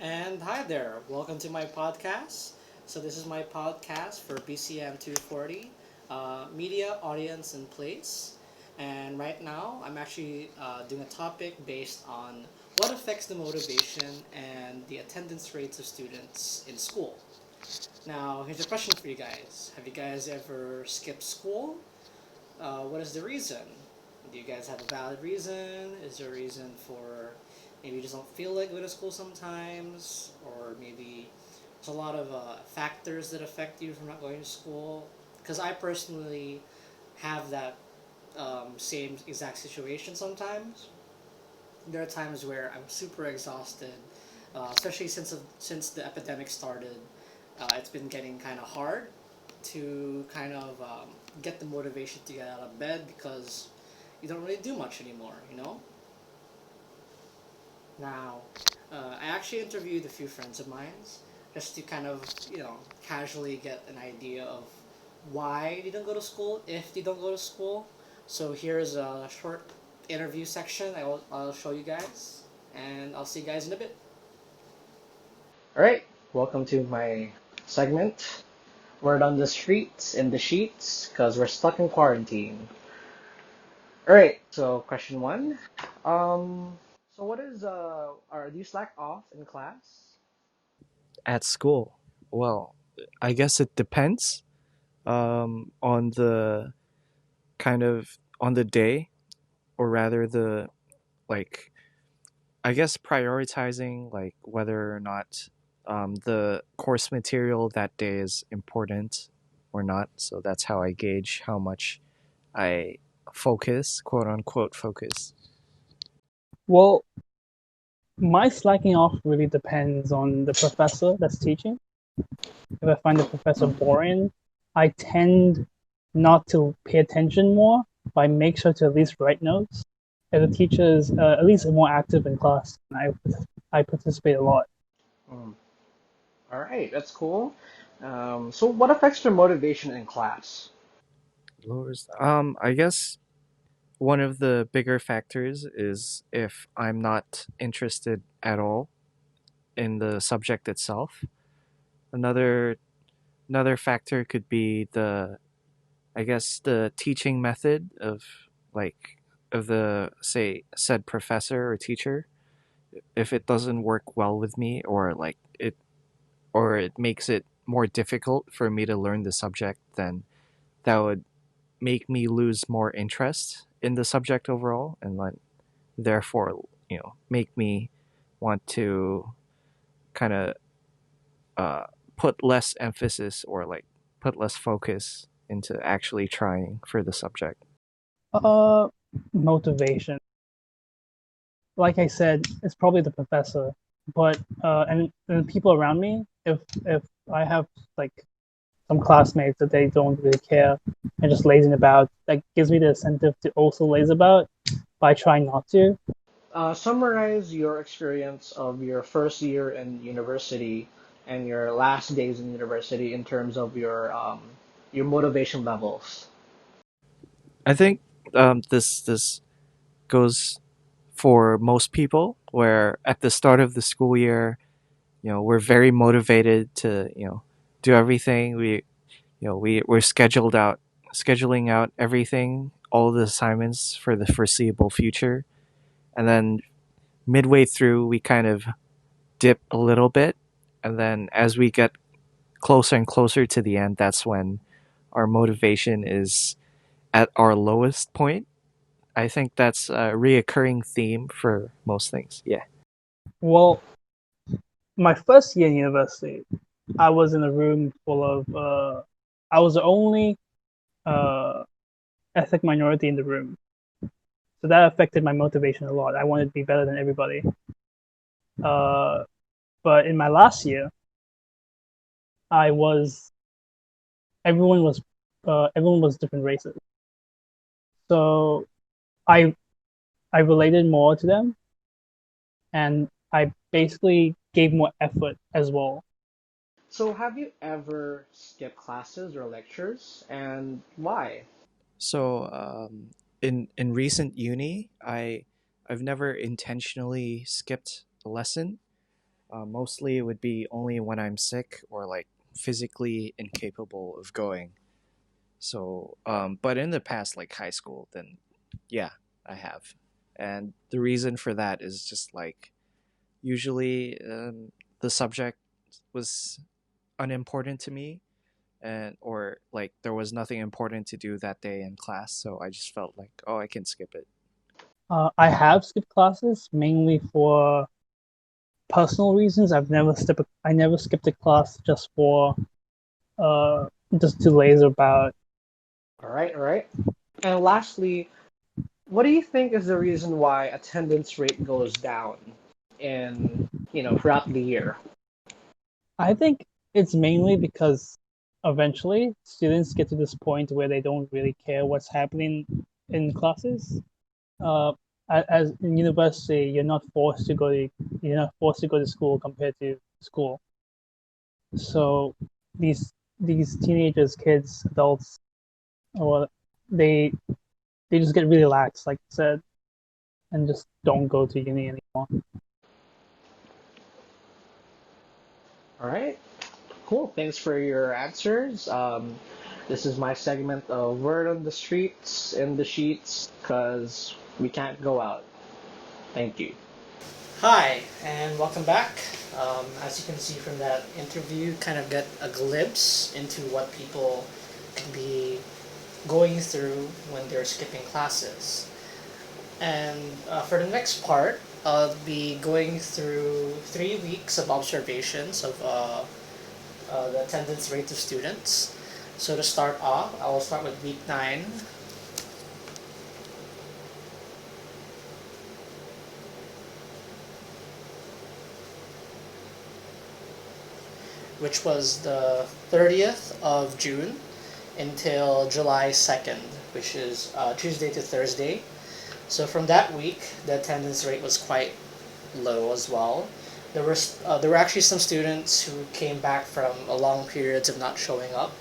And hi there, welcome to my podcast. So, this is my podcast for BCM 240 Media, Audience, and Place. And right now, I'm actually doing a topic based on what affects the motivation and the attendance rates of students in school. Now, here's a question for you guys. Have you guys ever skipped school? What is the reason? Do you guys have a valid reason? Is there a reason for maybe you just don't feel like going to school sometimes? Or maybe there's a lot of factors that affect you from not going to school? Because I personally have that same exact situation sometimes. There are times where I'm super exhausted, especially since the epidemic started. It's been getting kind of hard to kind of get the motivation to get out of bed because you don't really do much anymore, you know? Now, I actually interviewed a few friends of mine just to kind of, casually get an idea of why they don't go to school, if they don't go to school. So here's a short interview section I'll show you guys, and I'll see you guys in a bit. All right, welcome to my segment. Word on the streets, in the sheets, because we're stuck in quarantine. All right, so question one. Um, so what is are do you slack off in class? At school? Well, I guess it depends on the on the day, or rather the like I guess prioritizing like whether or not the course material that day is important or not. So that's how I gauge how much I focus, quote unquote focus. Well, my slacking off really depends on the professor that's teaching. If I find the professor boring, I tend not to pay attention more, but I make sure to at least write notes. If the teacher is at least more active in class, I participate a lot. Mm. All right, that's cool. So what affects your motivation in class? Lowers. I guess one of the bigger factors is if I'm not interested at all in the subject itself. Another another factor could be the I guess the teaching method of like of the say said professor or teacher. If it doesn't work well with me, or it makes it more difficult for me to learn the subject, then that would make me lose more interest in the subject overall, and like therefore make me want to kind of uh, put less emphasis, or like put less focus into actually trying for the subject. Uh, Motivation. Like I said, it's probably the professor, but and people around me. If I have like some classmates that they don't really care and just lazing about, that gives me the incentive to also laze about by trying not to. Summarize your experience of your first year in university and your last days in university in terms of your motivation levels. I think this goes for most people, where at the start of the school year, we're very motivated to do everything. We're scheduling out everything, all the assignments for the foreseeable future, and then midway through we kind of dip a little bit, and then as we get closer and closer to the end, that's when our motivation is at our lowest point. I think that's a reoccurring theme for most things. Yeah. Well, my first year in university, I was in a room full of. I was the only uh, ethnic minority in the room, so that affected my motivation a lot. I wanted to be better than everybody. Uh, but in my last year, I was everyone was everyone was different races, so I I related more to them, and I basically gave more effort as well. So have you ever skipped classes or lectures, and why? So in recent uni, I've never intentionally skipped a lesson. Mostly it would be only when I'm sick or like physically incapable of going. So, but in the past, like high school, then yeah, I have. And the reason for that is just like usually the subject was unimportant to me, and or like there was nothing important to do that day in class, so I just felt like, oh, I can skip it. I have skipped classes mainly for personal reasons. I never skipped a class just for uh just to laze about. All right, all right. And lastly, what do you think is the reason why attendance rate goes down in, throughout the year? I think it's mainly because eventually students get to this point where they don't really care what's happening in classes. Uh, as in university, you're not forced to go to school compared to school. So these these teenagers, kids, adults, or they they just get really lax, like I said, and just don't go to uni anymore. All right, cool. Thanks for your answers. This is my segment of Word on the Streets, in the Sheets, because we can't go out. Thank you. Hi, and welcome back. As you can see from that interview, kind of get a glimpse into what people can be going through when they're skipping classes. And for the next part, I'll be going through 3 weeks of observations of the attendance rate of students. So to start off, I will start with week 9. Which was the 30th of June until July 2nd, which is Tuesday to Thursday. So from that week, the attendance rate was quite low as well. There were actually some students who came back from a long periods of not showing up,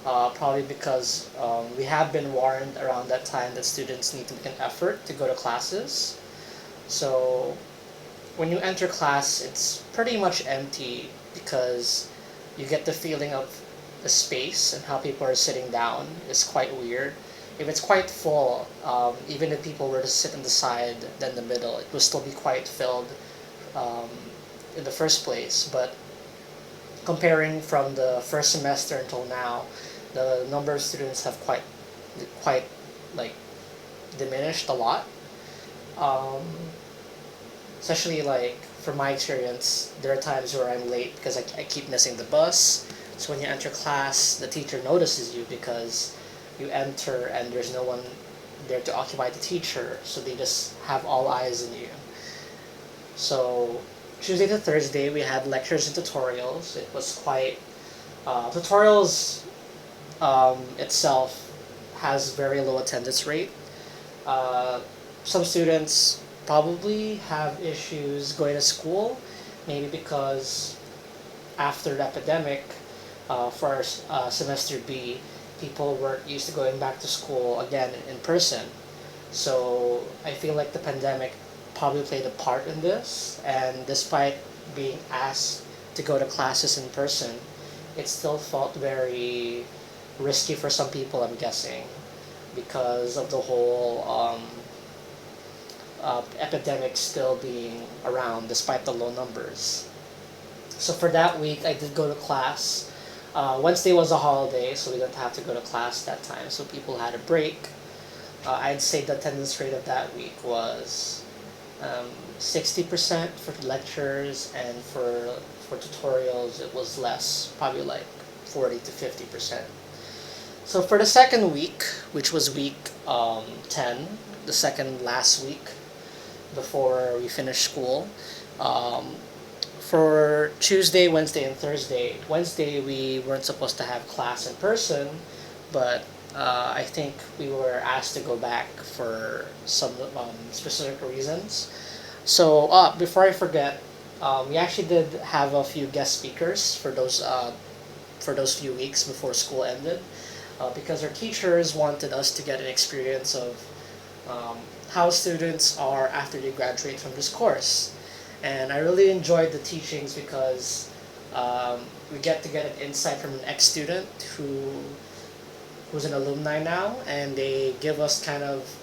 probably because we have been warned around that time that students need to make an effort to go to classes. So when you enter class, it's pretty much empty because you get the feeling of the space and how people are sitting down is quite weird. If it's quite full, even if people were to sit on the side, then the middle, it will still be quite filled um, in the first place. But comparing from the first semester until now, the number of students have quite like diminished a lot. Um, Especially like from my experience, there are times where I'm late because I keep missing the bus. So when you enter class, the teacher notices you because you enter and there's no one there to occupy the teacher, so they just have all eyes on you. So Tuesday to Thursday, we had lectures and tutorials. It was quite tutorials itself has very low attendance rate. Uh, some students probably have issues going to school, maybe because after the epidemic, for semester B, people weren't used to going back to school again in person. So I feel like the pandemic probably played a part in this, and despite being asked to go to classes in person, it still felt very risky for some people, I'm guessing, because of the whole epidemic still being around despite the low numbers. So for that week, I did go to class. Wednesday was a holiday, so we didn't have to go to class that time, so people had a break. I'd say the attendance rate of that week was 60% for lectures, and for tutorials it was less, probably like 40 to 50%. So for the second week, which was week 10, the second last week before we finished school, um, for Tuesday, Wednesday, and Thursday. Wednesday we weren't supposed to have class in person, but I think we were asked to go back for some specific reasons. So before I forget, we actually did have a few guest speakers for those few weeks before school ended, because our teachers wanted us to get an experience of how students are after they graduate from this course. And I really enjoyed the teachings because we get to get an insight from an ex-student who's an alumni now, and they give us kind of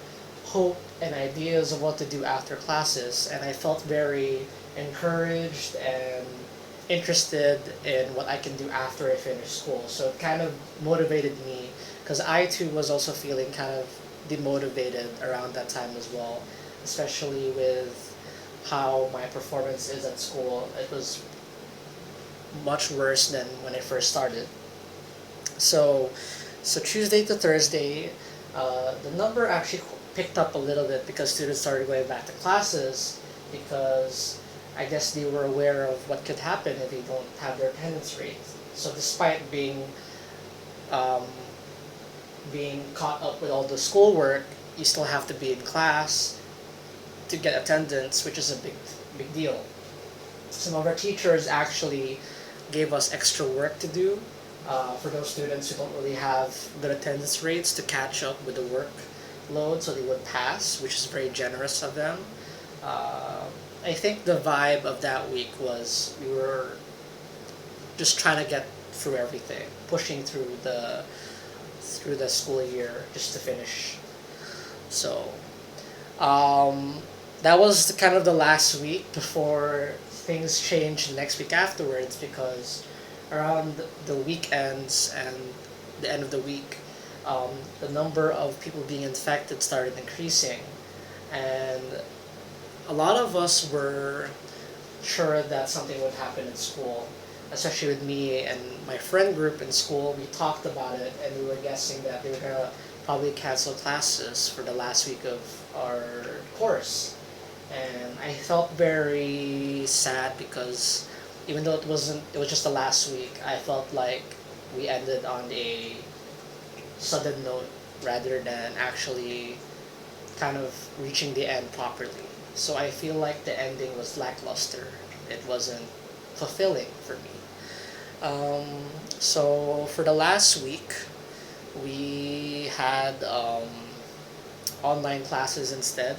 hope and ideas of what to do after classes. And I felt very encouraged and interested in what I can do after I finish school. So it kind of motivated me because I too was also feeling kind of demotivated around that time as well, especially with how my performance is at school. It was much worse than when I first started. So, so Tuesday to Thursday, the number actually picked up a little bit because students started going back to classes because I guess they were aware of what could happen if they don't have their attendance rate. So despite um, being caught up with all the schoolwork, you still have to be in class to get attendance, which is a big deal. Some of our teachers actually gave us extra work to do for those students who don't really have good attendance rates to catch up with the workload so they would pass, which is very generous of them. I think the vibe of that week was we were just trying to get through everything, pushing through the school year just to finish. So that was kind of the last week before things changed the next week afterwards because around the weekends and the end of the week, the number of people being infected started increasing, and a lot of us were sure that something would happen in school, especially with me and my friend group in school. We talked about it and we were guessing that they were gonna probably cancel classes for the last week of our course. And I felt very sad because even though it was just the last week, I felt like we ended on a sudden note rather than actually kind of reaching the end properly. So I feel like the ending was lackluster. It wasn't fulfilling for me. So for the last week, we had online classes instead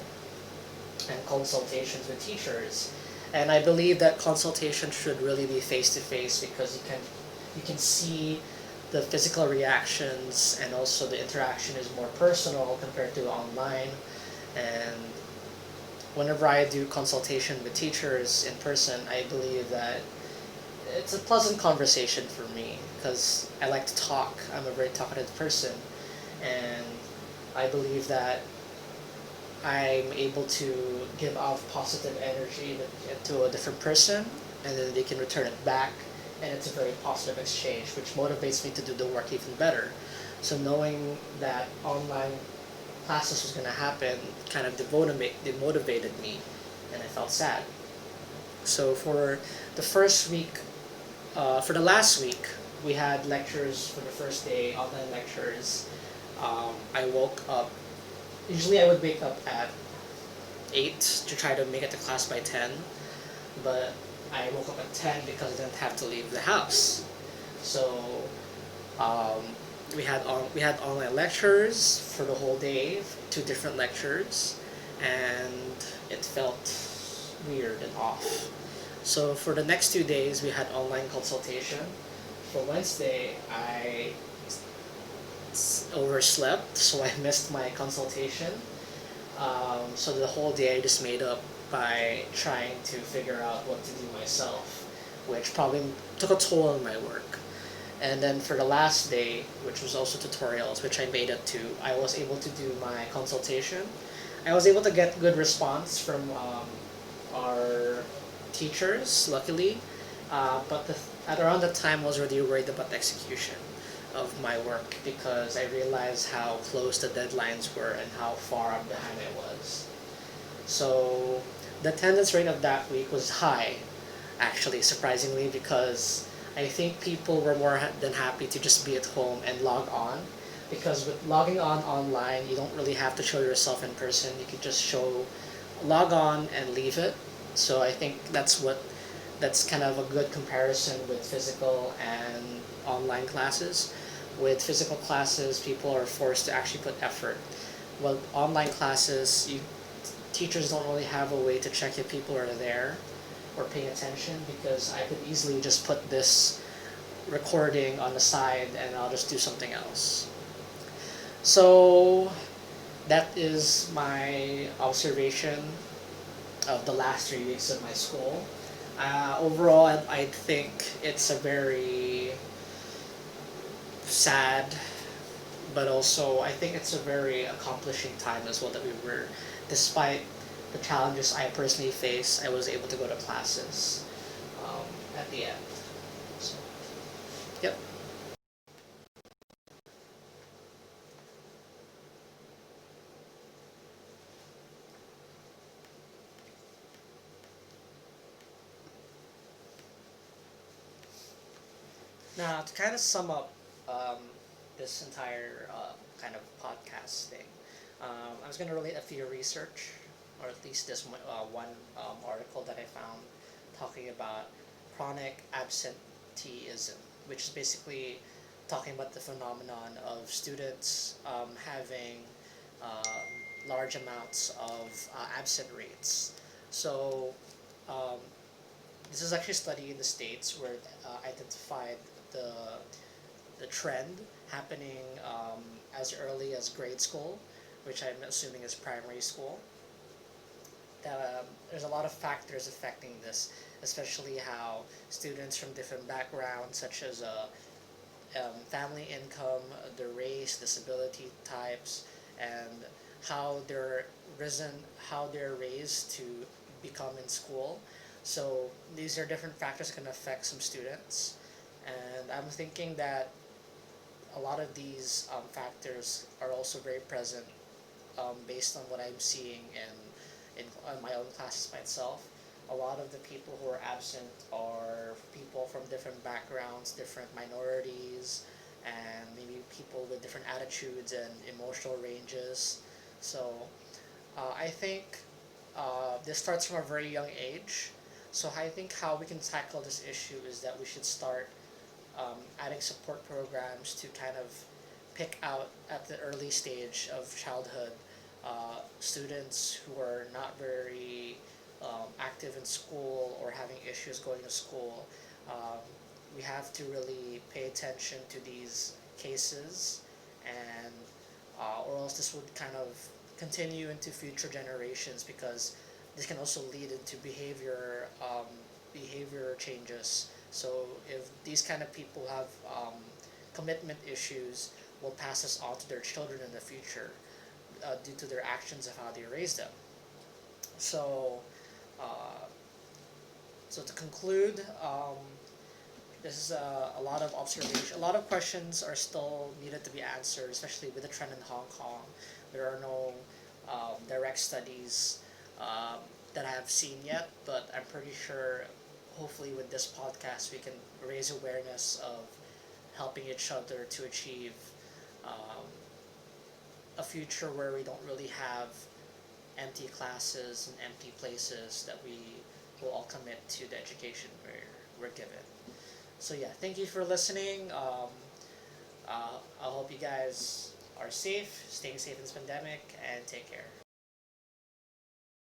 and consultations with teachers. And I believe that consultation should really be face to face because you can see the physical reactions and also the interaction is more personal compared to online. And whenever I do consultation with teachers in person, I believe that it's a pleasant conversation for me because I like to talk. I'm a very talkative person, and I believe that I'm able to give off positive energy to a different person, and then they can return it back, and it's a very positive exchange, which motivates me to do the work even better. So knowing that online classes was going to happen kind of demotivated me, and I felt sad. So for the first week, for the last week, we had lectures for the first day, online lectures. I woke up. Usually, I would wake up at 8 to try to make it to class by 10, but I woke up at 10 because I didn't have to leave the house. So um, we had online lectures for the whole day, 2 different lectures, and it felt weird and off. So for the next 2 days, we had online consultation. For Wednesday, I overslept, so I missed my consultation. So the whole day I just made up by trying to figure out what to do myself, which probably took a toll on my work. And then for the last day, which was also tutorials, which I made up to, I was able to do my consultation. I was able to get good response from our teachers, luckily, but at around that time I was already worried about the execution of my work because I realized how close the deadlines were and how far behind I was. So the attendance rate of that week was high, actually, surprisingly, because I think people were more than happy to just be at home and log on. Because with logging on online, you don't really have to show yourself in person. You can just log on and leave it. So I think that's kind of a good comparison with physical and online classes. With physical classes, people are forced to actually put effort. Well, online classes, teachers don't really have a way to check if people are there, or paying attention, because I could easily just put this recording on the side and I'll just do something else. So that is my observation of the last 3 weeks of my school. Overall, I think it's a very sad, but also I think it's a very accomplishing time as well that we were, despite the challenges I personally face, I was able to go to classes at the end. So, yep. Now, to kind of sum up um, this entire kind of podcast thing, I was going to relate a few research, or at least this one article that I found talking about chronic absenteeism, which is basically talking about the phenomenon of students having large amounts of absent rates. So, um, this is actually a study in the States where it identified the the trend happening as early as grade school, which I'm assuming is primary school. There's a lot of factors affecting this, especially how students from different backgrounds, such as family income, their race, disability types, and how they're risen, how they're raised to become in school. So these are different factors that can affect some students, and I'm thinking that a lot of these factors are also very present based on what I'm seeing in my own classes myself. A lot of the people who are absent are people from different backgrounds, different minorities, and maybe people with different attitudes and emotional ranges. So I think this starts from a very young age. So I think how we can tackle this issue is that we should start adding support programs to kind of pick out at the early stage of childhood students who are not very active in school or having issues going to school. Um, we have to really pay attention to these cases, and or else this would kind of continue into future generations, because this can also lead into behavior changes. So if these kind of people have commitment issues, will pass this on to their children in the future due to their actions of how they raise them. So, uh, so to conclude, this is a lot of observation. A lot of questions are still needed to be answered, especially with the trend in Hong Kong. There are no direct studies um, that I have seen yet, but I'm pretty sure, hopefully, with this podcast, we can raise awareness of helping each other to achieve um, a future where we don't really have empty classes and empty places, that we will all commit to the education we're given. So yeah, thank you for listening. I hope you guys are safe, staying safe in this pandemic, and take care.